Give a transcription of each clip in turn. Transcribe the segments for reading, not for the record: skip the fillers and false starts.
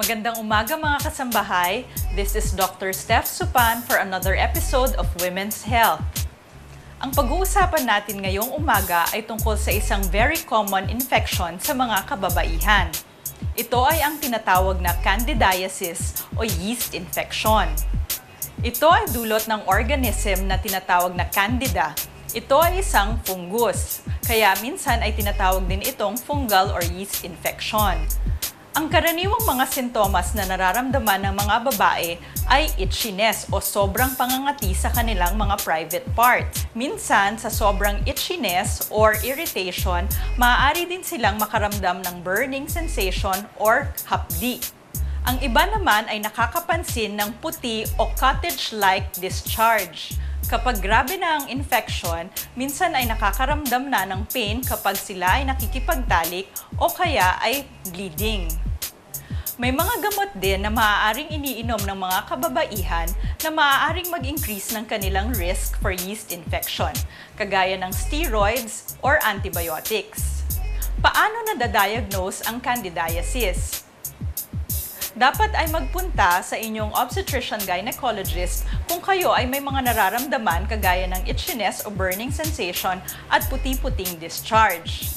Magandang umaga mga kasambahay. This is Dr. Steph Supan for another episode of Women's Health. Ang pag-uusapan natin ngayong umaga ay tungkol sa isang very common infection sa mga kababaihan. Ito ay ang tinatawag na candidiasis o yeast infection. Ito ay dulot ng organism na tinatawag na candida. Ito ay isang fungus, kaya minsan ay tinatawag din itong fungal or yeast infection. Ang karaniwang mga sintomas na nararamdaman ng mga babae ay itchiness o sobrang pangangati sa kanilang mga private parts. Minsan, sa sobrang itchiness or irritation, maaari din silang makaramdam ng burning sensation or hapdi. Ang iba naman ay nakakapansin ng puti o cottage-like discharge. Kapag grabe na ang infection, minsan ay nakakaramdam na ng pain kapag sila ay nakikipagtalik o kaya ay bleeding. May mga gamot din na maaaring iniinom ng mga kababaihan na maaaring mag-increase ng kanilang risk for yeast infection, kagaya ng steroids or antibiotics. Paano nadadiagnose ang candidiasis? Dapat ay magpunta sa inyong obstetrician-gynecologist kung kayo ay may mga nararamdaman kagaya ng itchiness o burning sensation at puti-puting discharge.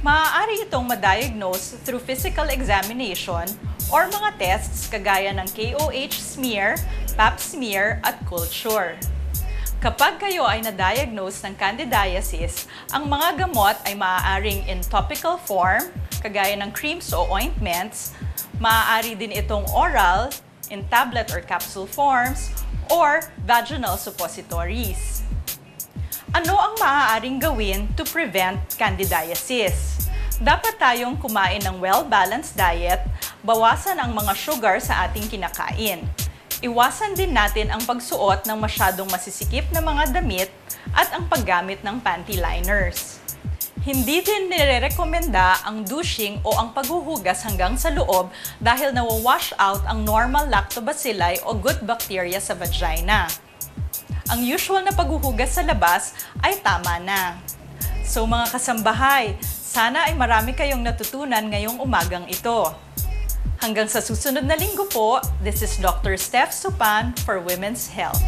Maaari itong ma-diagnose through physical examination or mga tests kagaya ng KOH smear, Pap smear at culture. Kapag kayo ay na-diagnose ng candidiasis, ang mga gamot ay maaaring in topical form, kagaya ng creams o ointments, maaari din itong oral, in tablet or capsule forms, or vaginal suppositories. Ano ang maaaring gawin to prevent candidiasis? Dapat tayong kumain ng well-balanced diet, bawasan ang mga sugar sa ating kinakain. Iwasan din natin ang pagsuot ng masyadong masisikip na mga damit at ang paggamit ng panty liners. Hindi din nire-rekomenda ang douching o ang paghuhugas hanggang sa loob dahil nawawash out ang normal lactobacilli o good bacteria sa vagina. Ang usual na paghuhugas sa labas ay tama na. So mga kasambahay, sana ay marami kayong natutunan ngayong umagang ito. Hanggang sa susunod na linggo po, this is Dr. Steph Supan for Women's Health.